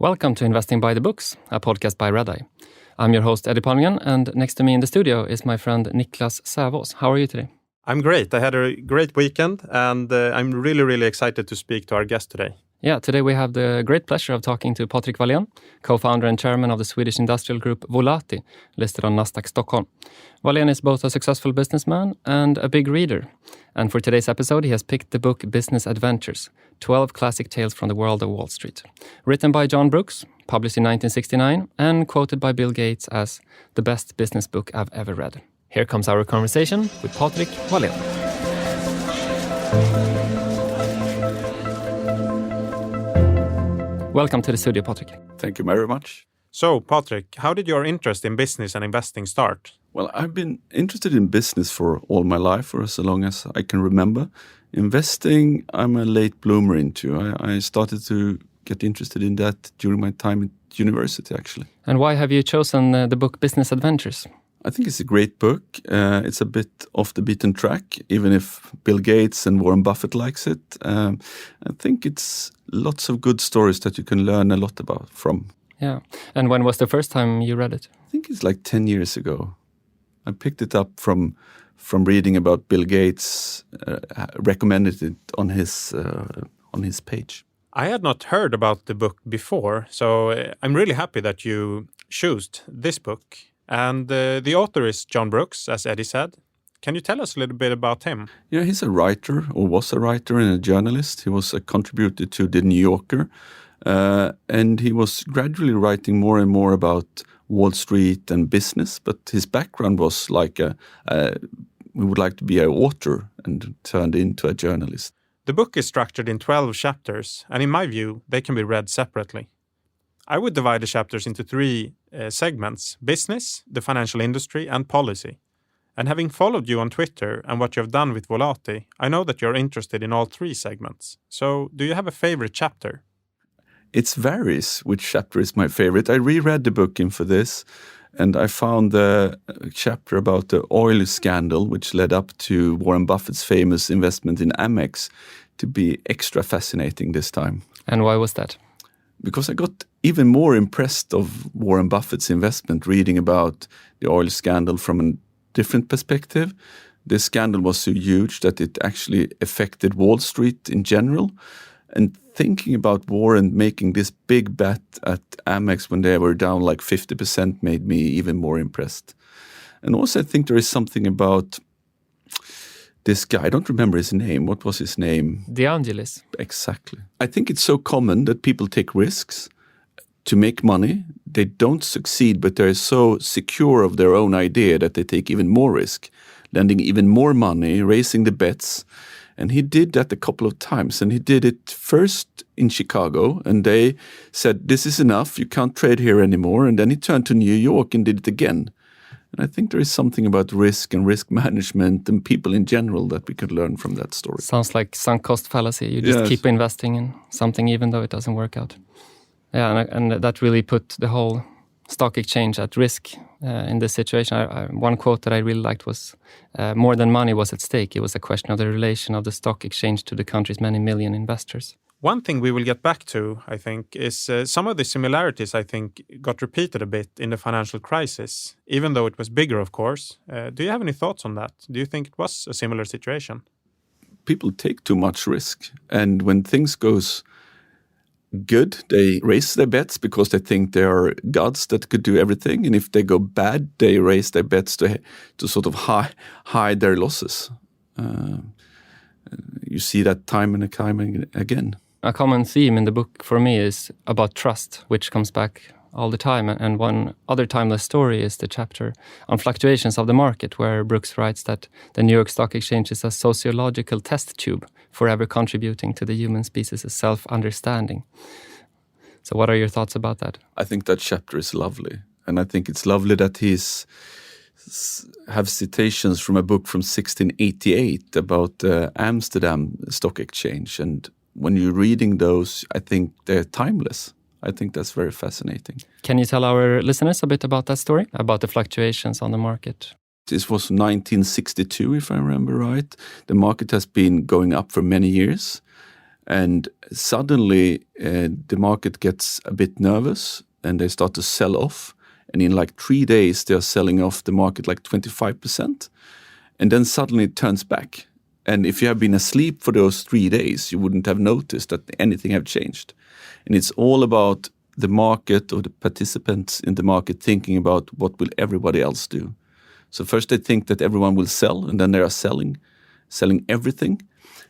Welcome to Investing by the Books, a podcast by Redeye. I'm your host, Eddie Palmgren, and next to me in the studio is my friend Niklas Sävås. How are you today? I'm great. I had a great weekend, and I'm really excited to speak to our guest today. Yeah, today we have the great pleasure of talking to Patrik Wahlén, co-founder and chairman of the Swedish industrial group Volati, listed on Nasdaq Stockholm. Wahlén is both a successful businessman and a big reader. And for today's episode, he has picked the book Business Adventures, 12 Classic Tales from the World of Wall Street. Written by John Brooks, published in 1969, and quoted by Bill Gates as the best business book I've ever read. Here comes our conversation with Patrik Wahlén. Welcome to the studio, Patrik. Thank you very much. So, Patrik, how did your interest in business and investing start? Well, I've been interested in business for all my life, or as long as I can remember. Investing, I'm a late bloomer into. I started to get interested in that during my time at university, actually. And why have you chosen the book Business Adventures? I think it's a great book. It's a bit off the beaten track, even if Bill Gates and Warren Buffett likes it. I think it's lots of good stories that you can learn a lot about from. Yeah. And when was the first time you read it? I think it's like 10 years ago. I picked it up from reading about Bill Gates, recommended it on his page. I had not heard about the book before, so I'm really happy that you chose this book. And the author is John Brooks, as Eddie said. Can you tell us a little bit about him? Yeah, he's a writer, or was a writer and a journalist. He was a contributor to The New Yorker. And he was gradually writing more and more about Wall Street and business. But his background was like we would like to be an author, and turned into a journalist. The book is structured in 12 chapters, and in my view, they can be read separately. I would divide the chapters into three segments: business, the financial industry, and policy. And having followed you on Twitter and what you have done with Volati, I know that you're interested in all three segments. So, do you have a favorite chapter? It varies which chapter is my favorite. I reread the book for this, and I found the chapter about the oil scandal, which led up to Warren Buffett's famous investment in AMEX, to be extra fascinating this time. And why was that? Because I got even more impressed of Warren Buffett's investment reading about the oil scandal from a different perspective. This scandal was so huge that it actually affected Wall Street in general. And thinking about Warren making this big bet at Amex when they were down like 50% made me even more impressed. And also I think there is something about this guy. I don't remember his name. What was his name? De Angelis. Exactly. I think it's so common that people take risks to make money. They don't succeed, but they're so secure of their own idea that they take even more risk, lending even more money, raising the bets. And he did that a couple of times. And he did it first in Chicago, and they said, this is enough, you can't trade here anymore. And then he turned to New York and did it again. And I think there is something about risk and risk management and people in general that we could learn from that story. Sounds like sunk cost fallacy. You just keep investing in something even though it doesn't work out. Yeah, and that really put the whole stock exchange at risk in this situation. One quote that I really liked was, more than money was at stake. It was a question of the relation of the stock exchange to the country's many million investors. One thing we will get back to, I think, is some of the similarities, I think, got repeated a bit in the financial crisis, even though it was bigger, of course. Do you have any thoughts on that? Do you think it was a similar situation? People take too much risk. And when things goes good, they raise their bets because they think they are gods that could do everything. And if they go bad, they raise their bets to sort of hide their losses. You see that time and time again. A common theme in the book for me is about trust, which comes back all the time. And one other timeless story is the chapter on fluctuations of the market, where Brooks writes that the New York Stock Exchange is a sociological test tube, forever contributing to the human species' self-understanding. So what are your thoughts about that? I think that chapter is lovely. And I think it's lovely that he's have citations from a book from 1688 about the Amsterdam Stock Exchange. And when you're reading those, I think they're timeless. I think that's very fascinating. Can you tell our listeners a bit about that story, about the fluctuations on the market? This was 1962, if I remember right. The market has been going up for many years. And suddenly the market gets a bit nervous and they start to sell off. And in like 3 days, they're selling off the market like 25%. And then suddenly it turns back. And if you have been asleep for those 3 days, you wouldn't have noticed that anything have changed. And it's all about the market or the participants in the market thinking about what will everybody else do. So first they think that everyone will sell, and then they are selling everything.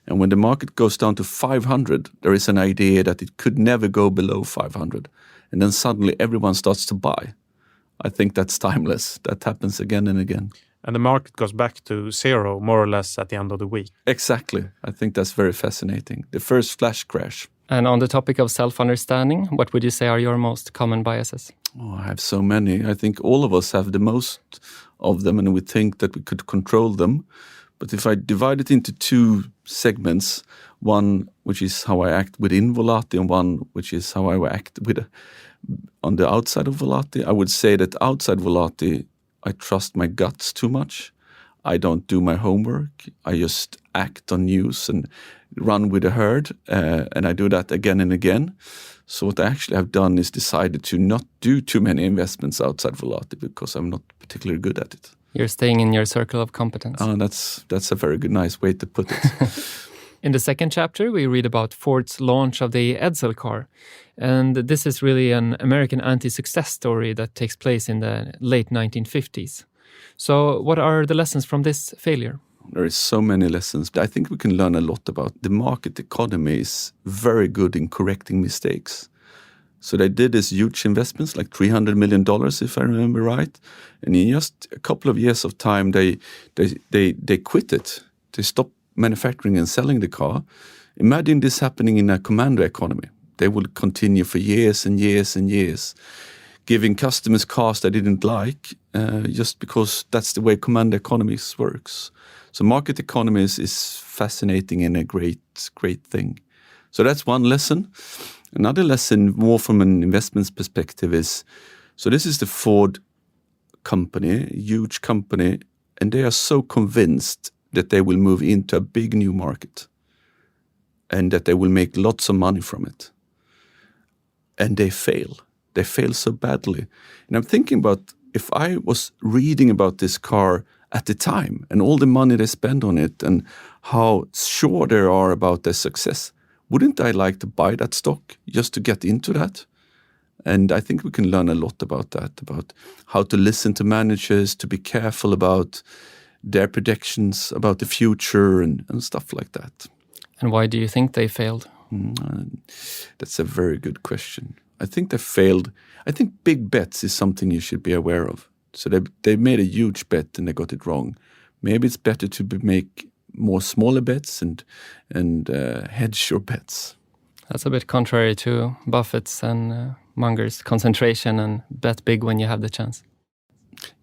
And when the market goes down to 500, there is an idea that it could never go below 500. And then suddenly everyone starts to buy. I think that's timeless. That happens again and again. And the market goes back to zero, more or less, at the end of the week. Exactly. I think that's very fascinating. The first flash crash. And on the topic of self-understanding, what would you say are your most common biases? Oh, I have so many. I think all of us have the most of them, and we think that we could control them. But if I divide it into 2 segments, one which is how I act within Volati and one which is how I act on the outside of Volati, I would say that outside Volati, I trust my guts too much. I don't do my homework. I just act on news and run with the herd, and I do that again and again. So what I actually have done is decided to not do too many investments outside Volati because I'm not particularly good at it. You're staying in your circle of competence. Oh, that's a very good, nice way to put it. In the second chapter, we read about Ford's launch of the Edsel car. And this is really an American anti-success story that takes place in the late 1950s. So what are the lessons from this failure? There is so many lessons. I think we can learn a lot about the market economy is very good in correcting mistakes. So they did these huge investments, like $300 million, if I remember right. And in just a couple of years of time, they quit it. They stopped manufacturing and selling the car. Imagine this happening in a commando economy. They will continue for years and years and years, giving customers cars they didn't like, just because that's the way commando economies works. So market economies is fascinating and a great thing. So that's one lesson. Another lesson, more from an investments perspective, is, so this is the Ford company, a huge company, and they are so convinced that they will move into a big new market and that they will make lots of money from it. And they fail. They fail so badly. And I'm thinking about, if I was reading about this car at the time and all the money they spend on it and how sure they are about their success, wouldn't I like to buy that stock just to get into that? And I think we can learn a lot about that, about how to listen to managers, to be careful about their predictions about the future and stuff like that. And why do you think they failed? That's a very good question. I think they failed. I think big bets is something you should be aware of. So they made a huge bet and they got it wrong. Maybe it's better to make more smaller bets and hedge your bets. That's a bit contrary to Buffett's and Munger's concentration and bet big when you have the chance.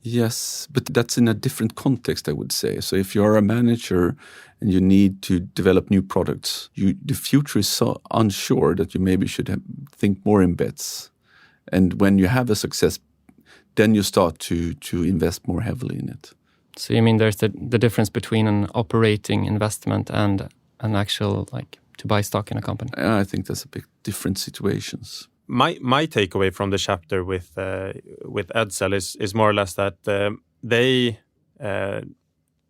Yes, but that's in a different context, I would say. So if you're a manager and you need to develop new products, the future is so unsure that you maybe should think more in bets. And when you have a success, then you start to invest more heavily in it. So you mean there's the difference between an operating investment and an actual, like, to buy stock in a company? I think that's a bit different situations. My takeaway from the chapter with Edsel is more or less that they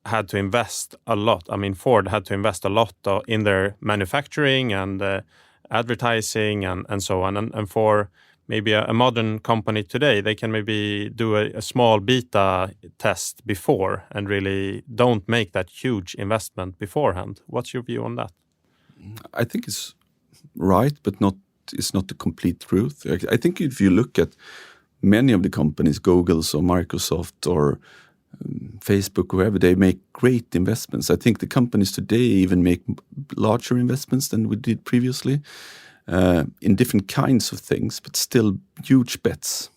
had to invest a lot. I mean, Ford had to invest a lot in their manufacturing and advertising and so on. And for maybe a modern company today, they can maybe do a small beta test before and really don't make that huge investment beforehand. What's your view on that? I think it's right, but it's not the complete truth. I think if you look at many of the companies, Google's or Microsoft or Facebook, whoever, they make great investments. I think the companies today even make larger investments than we did previously in different kinds of things, but still huge bets.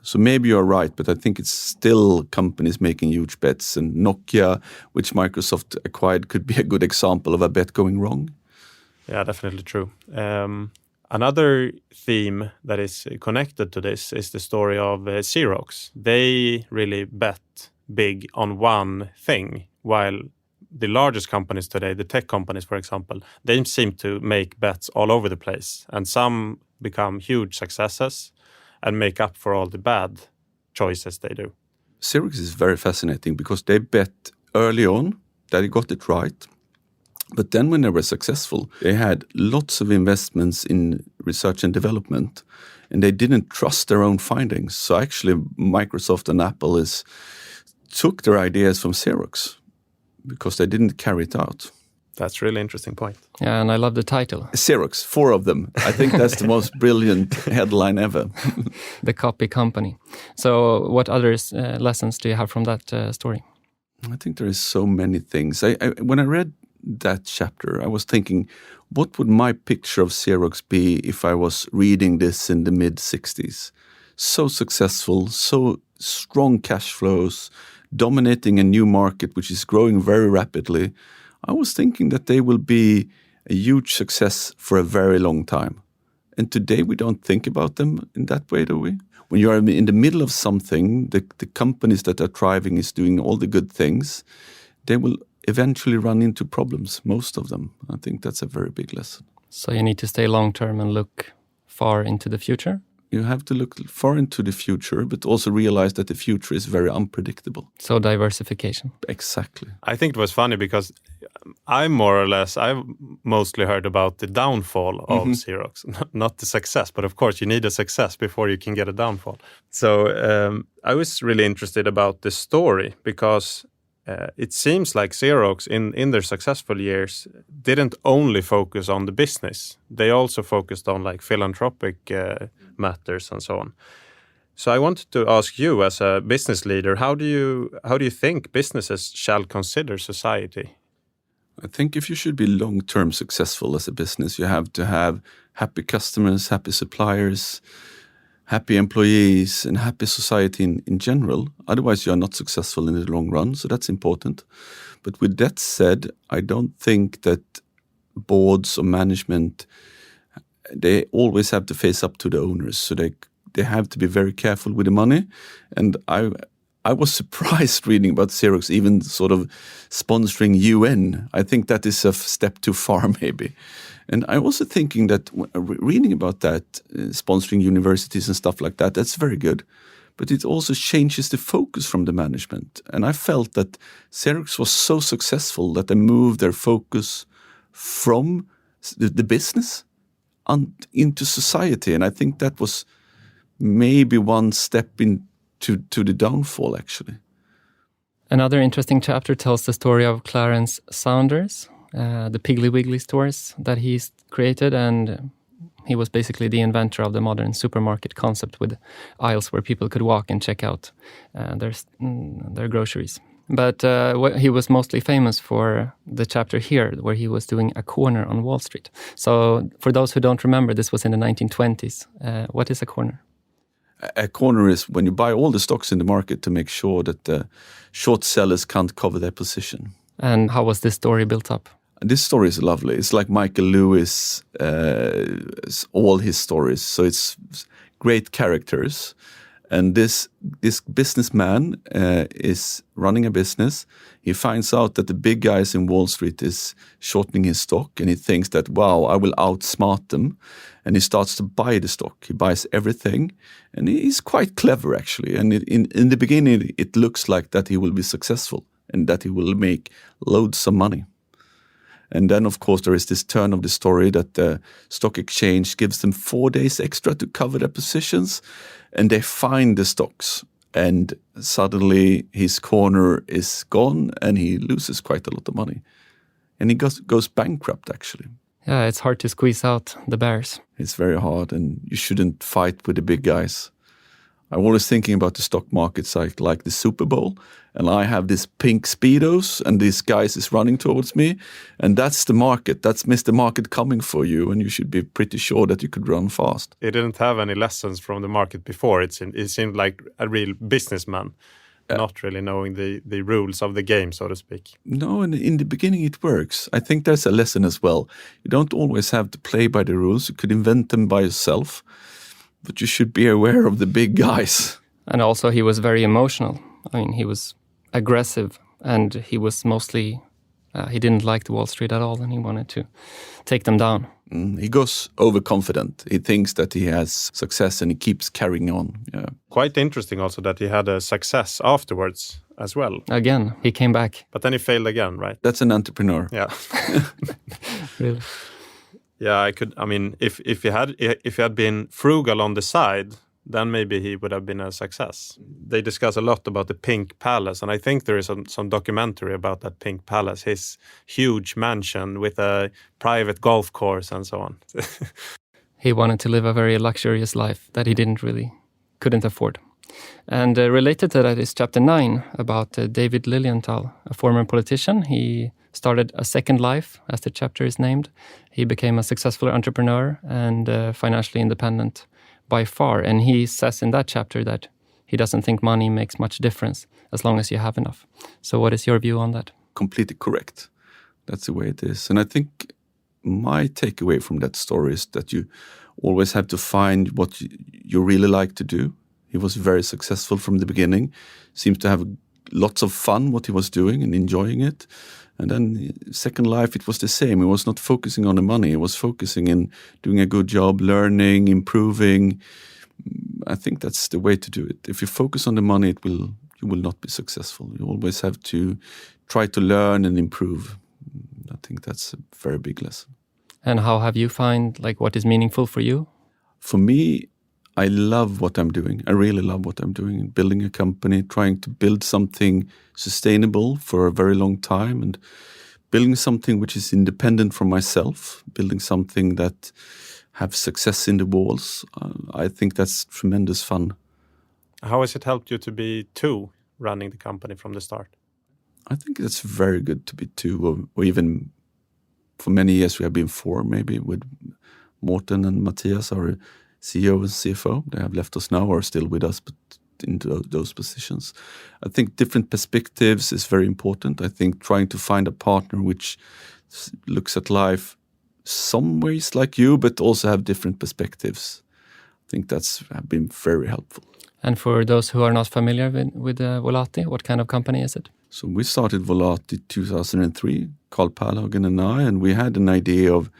So maybe you're right, but I think it's still companies making huge bets, and Nokia, which Microsoft acquired, could be a good example of a bet going wrong. Yeah, definitely true. Another theme that is connected to this is the story of Xerox. They really bet big on one thing, while the largest companies today, the tech companies, for example, they seem to make bets all over the place. And some become huge successes and make up for all the bad choices they do. Xerox is very fascinating because they bet early on that they got it right. But then when they were successful, they had lots of investments in research and development, and they didn't trust their own findings. So actually Microsoft and Apple took their ideas from Xerox because they didn't carry it out. That's a really interesting point. Yeah, and I love the title. Xerox, 4 of them. I think that's the most brilliant headline ever. The copy company. So what other lessons do you have from that story? I think there is so many things. When I read that chapter, I was thinking, what would my picture of Xerox be if I was reading this in the mid-60s? So successful, so strong cash flows, dominating a new market which is growing very rapidly. I was thinking that they will be a huge success for a very long time. And today we don't think about them in that way, do we? When you are in the middle of something, the companies that are thriving is doing all the good things, they will eventually run into problems, most of them. I think that's a very big lesson. So you need to stay long-term and look far into the future? You have to look far into the future, but also realize that the future is very unpredictable. So diversification. Exactly. I think it was funny because I've mostly heard about the downfall of Xerox, not the success. But of course, you need a success before you can get a downfall. So I was really interested about the story because it seems like Xerox in their successful years didn't only focus on the business. They also focused on like philanthropic matters and so on. So I wanted to ask you as a business leader, how do you think businesses shall consider society? I think if you should be long-term successful as a business, you have to have happy customers, happy suppliers, happy employees, and happy society in general. Otherwise, you are not successful in the long run, so that's important. But with that said, I don't think that boards or management, they always have to face up to the owners. So they have to be very careful with the money. And I was surprised reading about Xerox even sort of sponsoring UN. I think that is a step too far, maybe. And I also thinking that reading about that, sponsoring universities and stuff like that, that's very good. But it also changes the focus from the management. And I felt that Xerox was so successful that they moved their focus from the business into society. And I think that was maybe one step into the downfall, actually. Another interesting chapter tells the story of Clarence Saunders, the Piggly Wiggly stores that he's created, and he was basically the inventor of the modern supermarket concept with aisles where people could walk and check out their groceries. But he was mostly famous for the chapter here, where he was doing a corner on Wall Street. So for those who don't remember, this was in the 1920s. What is a corner? A corner is when you buy all the stocks in the market to make sure that the short sellers can't cover their position. And how was this story built up? This story is lovely. It's like Michael Lewis, all his stories. So it's great characters. And this businessman is running a business. He finds out that the big guys in Wall Street is shortening his stock, and he thinks that, wow, I will outsmart them. And he starts to buy the stock. He buys everything, and he's quite clever, actually. And in the beginning, it looks like that he will be successful and that he will make loads of money. And then, of course, there is this turn of the story that the stock exchange gives them 4 days extra to cover their positions, and they find the stocks. And suddenly his corner is gone, and he loses quite a lot of money. And he goes bankrupt, actually. Yeah, it's hard to squeeze out the bears. It's very hard, and you shouldn't fight with the big guys. I'm always thinking about the stock markets like the Super Bowl, and I have this pink Speedos, and this guy is running towards me, and that's the market. That's Mr. Market coming for you, and you should be pretty sure that you could run fast. He didn't have any lessons from the market before. It seemed like a real businessman, not really knowing the rules of the game, so to speak. No, and in the beginning it works. I think there's a lesson as well. You don't always have to play by the rules. You could invent them by yourself. But you should be aware of the big guys. And also he was very emotional. I mean, he was aggressive, and he was mostly He didn't like the Wall Street at all, and he wanted to take them down. He goes overconfident. He thinks that he has success and he keeps carrying on. Yeah. Quite interesting also that he had a success afterwards as well. Again, he came back. But then he failed again, right? That's an entrepreneur. Yeah. Really? Yeah, if he had been frugal on the side, then maybe he would have been a success. They discuss a lot about the Pink Palace, and I think there is some documentary about that Pink Palace, his huge mansion with a private golf course and so on. He wanted to live a very luxurious life that he couldn't afford. And related to that is chapter 9 about David Lilienthal, a former politician. He started a second life, as the chapter is named. He became a successful entrepreneur and financially independent by far. And he says in that chapter that he doesn't think money makes much difference as long as you have enough. So what is your view on that? Completely correct. That's the way it is. And I think my takeaway from that story is that you always have to find what you really like to do. He was very successful from the beginning, seems to have lots of fun what he was doing and enjoying it. And then second life, it was the same. He was not focusing on the money. He was focusing in doing a good job, learning, improving. I think that's the way to do it. If you focus on the money, you will not be successful. You always have to try to learn and improve. I think that's a very big lesson. And how have you found what is meaningful for you? For me, I love what I'm doing. I really love what I'm doing. Building a company, trying to build something sustainable for a very long time, and building something which is independent from myself, building something that have success in the walls. I think that's tremendous fun. How has it helped you to be two running the company from the start? I think it's very good to be two, or even for many years we have been four, maybe, with Morten and Matthias, our CEO and CFO. They have left us now, or are still with us, but in those positions. I think different perspectives is very important. I think trying to find a partner which looks at life some ways like you, but also have different perspectives. I think that's been very helpful. And for those who are not familiar with Volati, what kind of company is it? So we started Volati 2003, Carl Perlhagen and I, and we had an idea of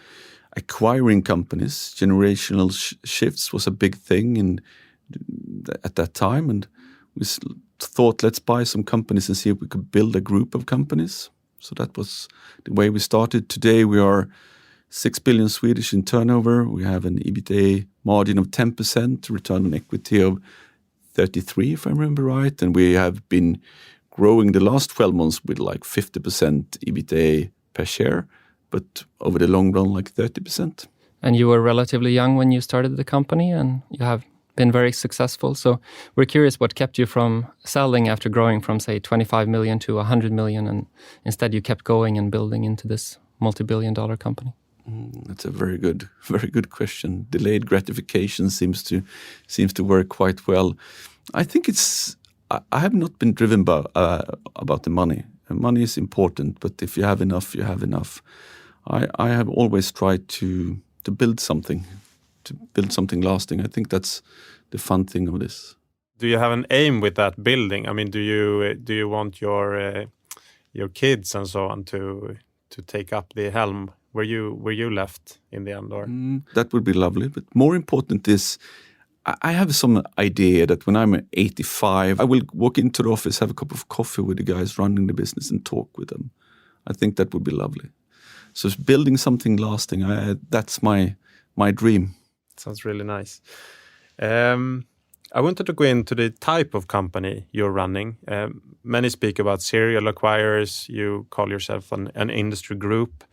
acquiring companies. Generational shifts was a big thing at that time, and we thought, let's buy some companies and see if we could build a group of companies. So that was the way we started. Today we are 6 billion Swedish in turnover. We have an EBITDA margin of 10%, return on equity of 33%, if I remember right, and we have been growing the last 12 months with 50% EBITDA per share, but over the long run, 30%. And you were relatively young when you started the company, and you have been very successful. So we're curious what kept you from selling after growing from, say, 25 million to 100 million, and instead you kept going and building into this multi-billion-dollar company. That's a very good question. Delayed gratification seems to work quite well. I think I have not been driven about the money. Money is important, but if you have enough, you have enough. I have always tried to build something lasting. I think that's the fun thing of this. Do you have an aim with that building? I mean, do you want your kids and so on to take up the helm where you left in the end, or? That would be lovely, but more important is I have some idea that when I'm 85, I will walk into the office, have a cup of coffee with the guys running the business and talk with them. I think that would be lovely. So building something lasting, that's my dream. Sounds really nice. I wanted to go into the type of company you're running. Many speak about serial acquirers. You call yourself an industry group.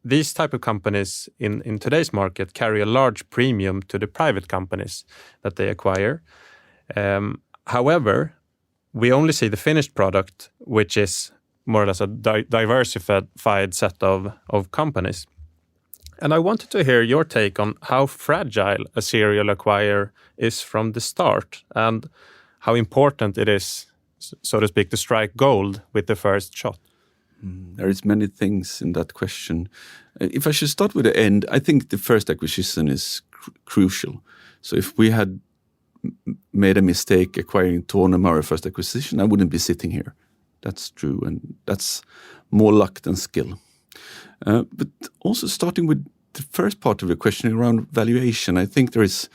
These type of companies in today's market carry a large premium to the private companies that they acquire. However, we only see the finished product, which is more or less a diversified set of companies. And I wanted to hear your take on how fragile a serial acquirer is from the start, and how important it is, so to speak, to strike gold with the first shot. There is many things in that question. If I should start with the end, I think the first acquisition is crucial. So if we had made a mistake acquiring Tornum, our first acquisition, I wouldn't be sitting here. That's true, and that's more luck than skill. But also starting with the first part of the question around valuation, I think there is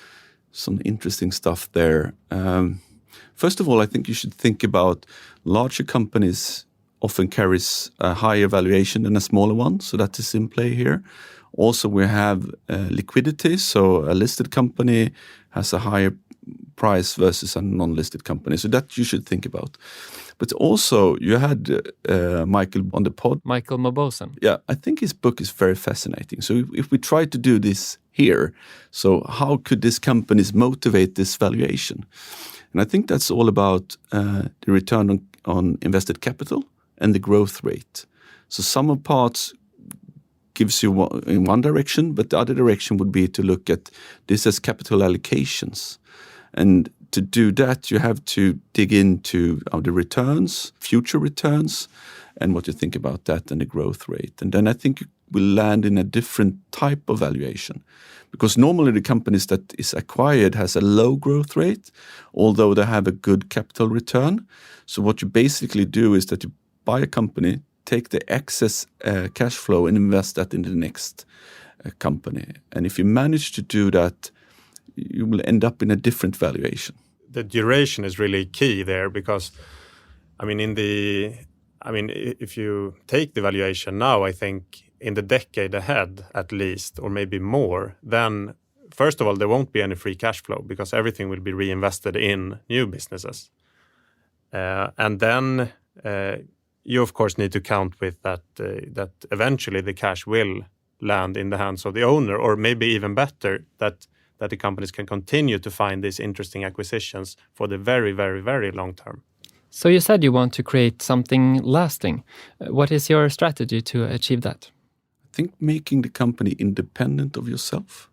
some interesting stuff there. First of all, I think you should think about larger companies often carries a higher valuation than a smaller one, so that is in play here. Also, we have liquidity, so a listed company has a higher price versus a non-listed company, so that you should think about. But also, you had Michael on the pod. Michael Mauboussin. Yeah, I think his book is very fascinating. So if we try to do this here, so how could these companies motivate this valuation? And I think that's all about the return on invested capital and the growth rate. So sum of parts gives you in one direction, but the other direction would be to look at this as capital allocations. And to do that, you have to dig into the returns, future returns, and what you think about that and the growth rate. And then I think you will land in a different type of valuation. Because normally the companies that is acquired has a low growth rate, although they have a good capital return. So what you basically do is that you buy a company, take the excess cash flow and invest that in the next company. And if you manage to do that, you will end up in a different valuation. The duration is really key there because, if you take the valuation now, I think in the decade ahead at least, or maybe more, then first of all, there won't be any free cash flow because everything will be reinvested in new businesses. And then you, of course, need to count with that eventually the cash will land in the hands of the owner, or maybe even better, that the companies can continue to find these interesting acquisitions for the very, very, very long term. So you said you want to create something lasting. What is your strategy to achieve that? I think making the company independent of yourself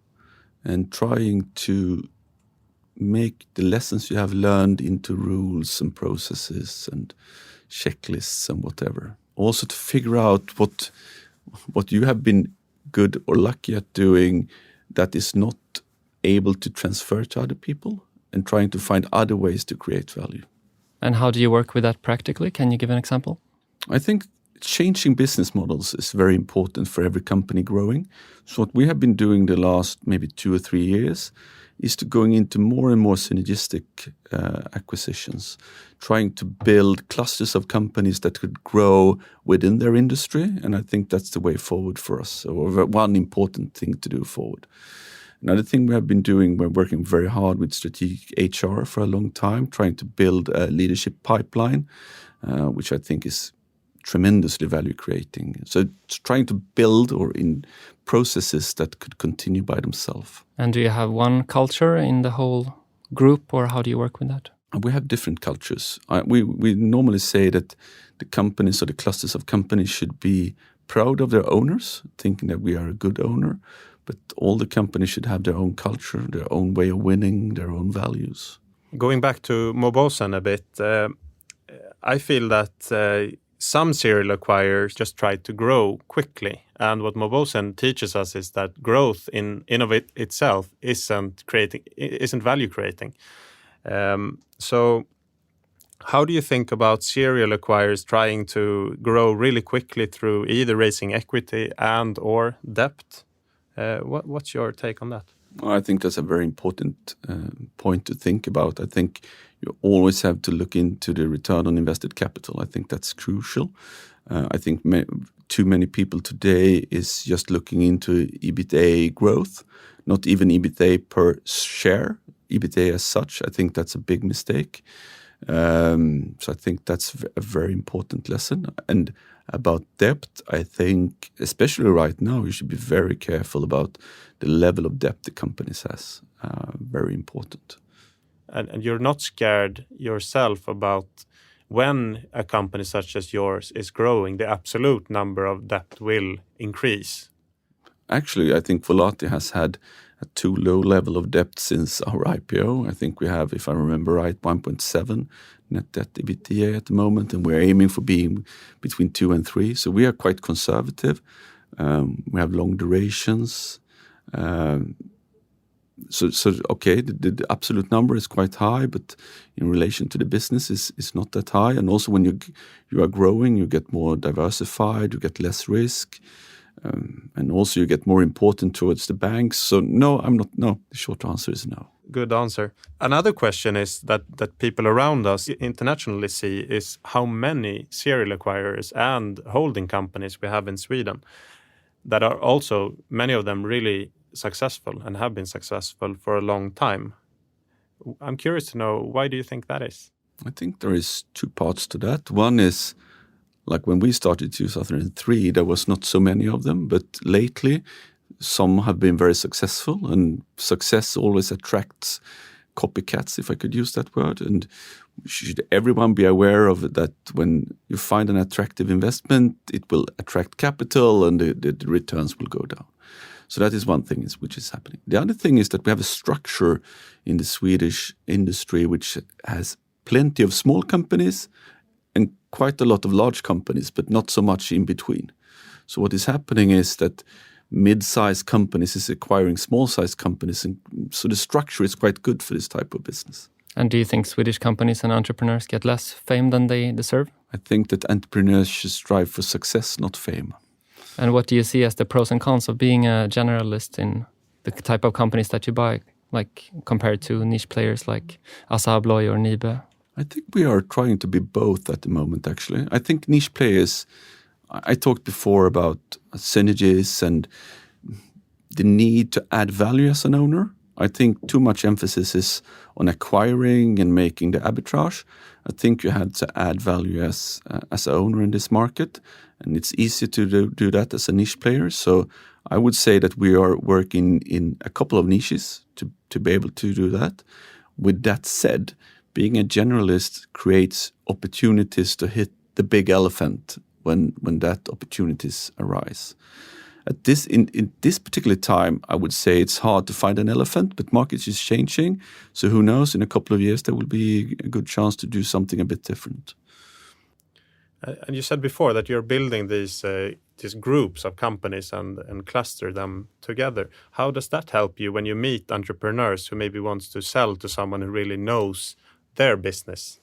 and trying to make the lessons you have learned into rules and processes and checklists and whatever. Also to figure out what you have been good or lucky at doing that is not able to transfer to other people, and trying to find other ways to create value. And how do you work with that practically? Can you give an example? I think changing business models is very important for every company growing. So what we have been doing the last maybe 2 or 3 years is to going into more and more synergistic acquisitions, trying to build clusters of companies that could grow within their industry. And I think that's the way forward for us, or one important thing to do forward. Another thing we have been doing, we're working very hard with strategic HR for a long time, trying to build a leadership pipeline, which I think is tremendously value creating. So it's trying to build or in processes that could continue by themselves. And do you have one culture in the whole group, or how do you work with that? We have different cultures. We normally say that the companies or the clusters of companies should be proud of their owners, thinking that we are a good owner. But all the companies should have their own culture, their own way of winning, their own values. Going back to Mauboussin a bit, I feel that some serial acquirers just try to grow quickly. And what Mauboussin teaches us is that growth in of itself isn't value creating. So how do you think about serial acquirers trying to grow really quickly through either raising equity and or debt? What's your take on that? I think that's a very important point to think about. I think you always have to look into the return on invested capital. I think that's crucial. I think too many people today is just looking into EBITDA growth, not even EBITDA per share, EBITDA as such. I think that's a big mistake. So I think that's a very important lesson. And about debt, I think, especially right now, you should be very careful about the level of debt the companies has. Very important. And you're not scared yourself about when a company such as yours is growing, the absolute number of debt will increase? Actually, I think Volati has had a too low level of debt since our IPO. I think we have, if I remember right, 1.7 net debt EBITDA at the moment, and we're aiming for being between 2 and 3. So we are quite conservative. We have long durations. Okay, the absolute number is quite high, but in relation to the business is not that high. And also when you are growing, you get more diversified, you get less risk, and also you get more important towards the banks. So no, I'm not. No, the short answer is no. Good answer. Another question is that people around us internationally see is how many serial acquirers and holding companies we have in Sweden that are also, many of them, really successful and have been successful for a long time. I'm curious to know, why do you think that is? I think there is two parts to that. One is, like when we started 2003, there was not so many of them, but lately some have been very successful, and success always attracts copycats, if I could use that word. And should everyone be aware of that? When you find an attractive investment, it will attract capital and the returns will go down. So that is one thing which is happening. The other thing is that we have a structure in the Swedish industry which has plenty of small companies and quite a lot of large companies, but not so much in between. So what is happening is that mid-sized companies is acquiring small-sized companies, and so the structure is quite good for this type of business. And do you think Swedish companies and entrepreneurs get less fame than they deserve? I think that entrepreneurs should strive for success, not fame. And what do you see as the pros and cons of being a generalist in the type of companies that you buy, like compared to niche players like Assa Abloy or Nibe? I think we are trying to be both at the moment, actually. I think niche players, I talked before about synergies and the need to add value as an owner. I think too much emphasis is on acquiring and making the arbitrage. I think you had to add value as an owner in this market, and it's easy to do that as a niche player. So I would say that we are working in a couple of niches to be able to do that. With that said, being a generalist creates opportunities to hit the big elephant when that opportunities arise. In this particular time, I would say it's hard to find an elephant, but markets is changing. So who knows, in a couple of years, there will be a good chance to do something a bit different. And you said before that you're building these groups of companies and cluster them together. How does that help you when you meet entrepreneurs who maybe wants to sell to someone who really knows their business?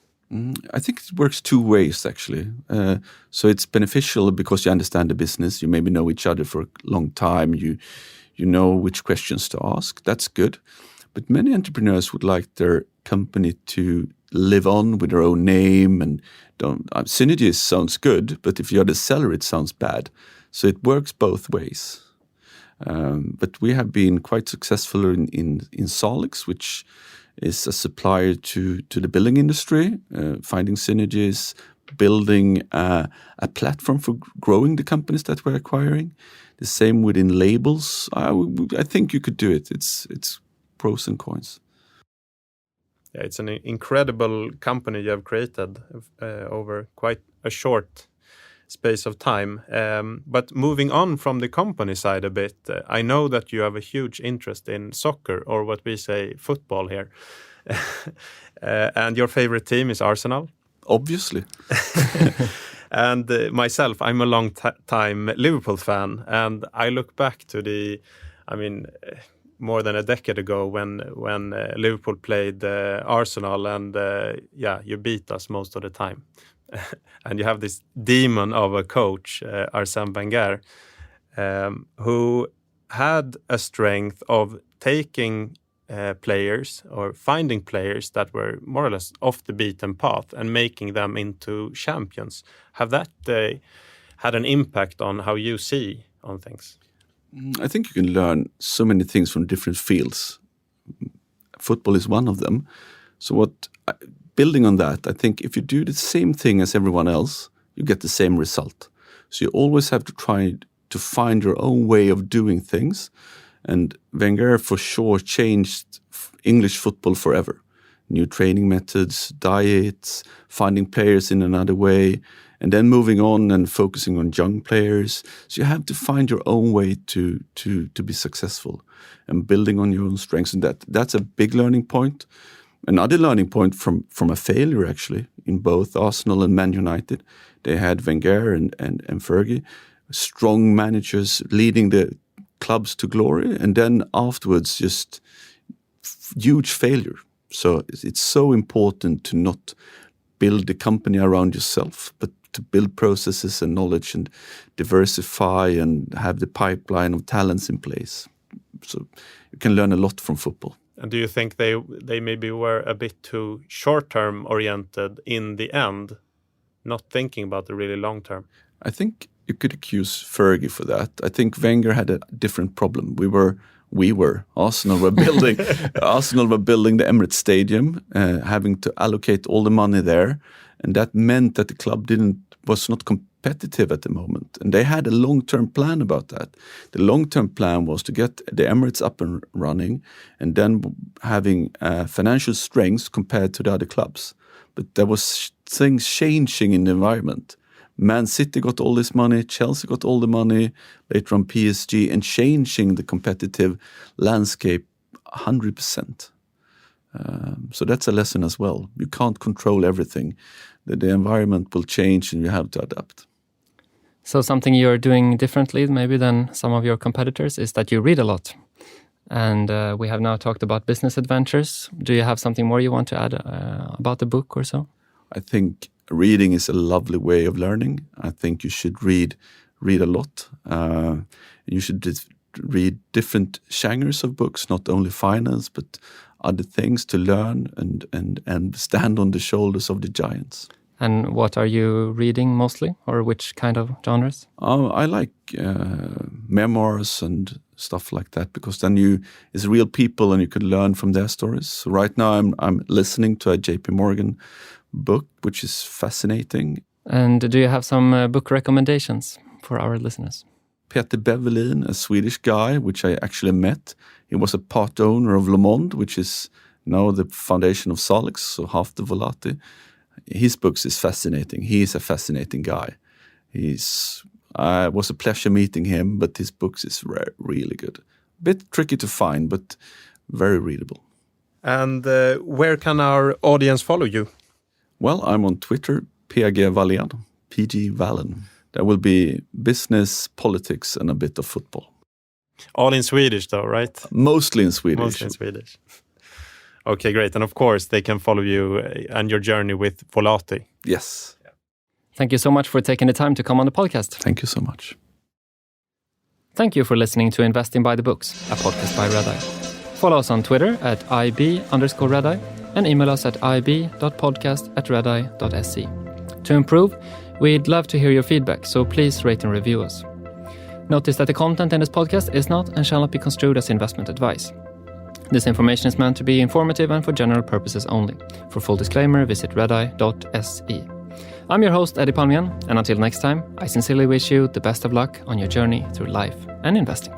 I think it works two ways, actually. So it's beneficial because you understand the business. You maybe know each other for a long time. You know which questions to ask. That's good. But many entrepreneurs would like their company to live on with their own name. And synergies sounds good, but if you're the seller, it sounds bad. So it works both ways. But we have been quite successful in Solix, which is a supplier to the building industry, finding synergies, building a platform for growing the companies that we're acquiring. The same within labels. I think you could do it. It's pros and cons. Yeah, it's an incredible company you have created over quite a short space of time. But moving on from the company side a bit, I know that you have a huge interest in soccer, or what we say football here. And your favorite team is Arsenal? Obviously. And myself, I'm a long time Liverpool fan, and I look back to more than a decade ago when Liverpool played Arsenal, and you beat us most of the time. And you have this demon of a coach, Arsène Wenger, who had a strength of taking players or finding players that were more or less off the beaten path and making them into champions. Have that had an impact on how you see on things? I think you can learn so many things from different fields. Football is one of them. So building on that, I think if you do the same thing as everyone else, you get the same result. So you always have to try to find your own way of doing things. And Wenger for sure changed English football forever. New training methods, diets, finding players in another way, and then moving on and focusing on young players. So you have to find your own way to be successful and building on your own strengths. And that's a big learning point. Another learning point from a failure, actually, in both Arsenal and Man United. They had Wenger and Fergie, strong managers leading the clubs to glory, and then afterwards just huge failure. So it's so important to not build the company around yourself, but to build processes and knowledge and diversify and have the pipeline of talents in place. So you can learn a lot from football. And do you think they maybe were a bit too short-term oriented in the end, not thinking about the really long term? I think you could accuse Fergie for that. I think Wenger had a different problem. Arsenal were building the Emirates Stadium, having to allocate all the money there, and that meant that the club was not competitive at the moment. And they had a long-term plan about that. The long-term plan was to get the Emirates up and running, and then having financial strength compared to the other clubs. But there was things changing in the environment. Man City got all this money, Chelsea got all the money, later on PSG, and changing the competitive landscape 100%. So that's a lesson as well. You can't control everything. The environment will change and you have to adapt. So something you're doing differently maybe than some of your competitors is that you read a lot. And we have now talked about business adventures. Do you have something more you want to add about the book or so? I think reading is a lovely way of learning. I think you should read a lot. You should read different genres of books, not only finance, but other things to learn and stand on the shoulders of the giants. And what are you reading mostly, or which kind of genres? I like memoirs and stuff like that, because then it's real people and you can learn from their stories. So right now I'm listening to a JP Morgan book, which is fascinating. And do you have some book recommendations for our listeners? Peter Bevelin, a Swedish guy, which I actually met. He was a part owner of Le Monde, which is now the foundation of Salix, so half the Volati. His books is fascinating. He is a fascinating guy. It was a pleasure meeting him, but his books is really good. A bit tricky to find, but very readable. And where can our audience follow you? Well, I'm on Twitter, PG Wahlén, PG Wahlén. There will be business, politics, and a bit of football. All in Swedish, though, right? Mostly in Swedish. Mostly in Swedish. Okay, great. And of course, they can follow you and your journey with Volati. Yes. Thank you so much for taking the time to come on the podcast. Thank you so much. Thank you for listening to Investing by the Books, a podcast by Redeye. Follow us on Twitter at IB_Redeye and email us at ib.podcast@redeye.se. To improve, we'd love to hear your feedback, so please rate and review us. Notice that the content in this podcast is not and shall not be construed as investment advice. This information is meant to be informative and for general purposes only. For full disclaimer, visit redeye.se. I'm your host, Eddie Palmgren, and until next time, I sincerely wish you the best of luck on your journey through life and investing.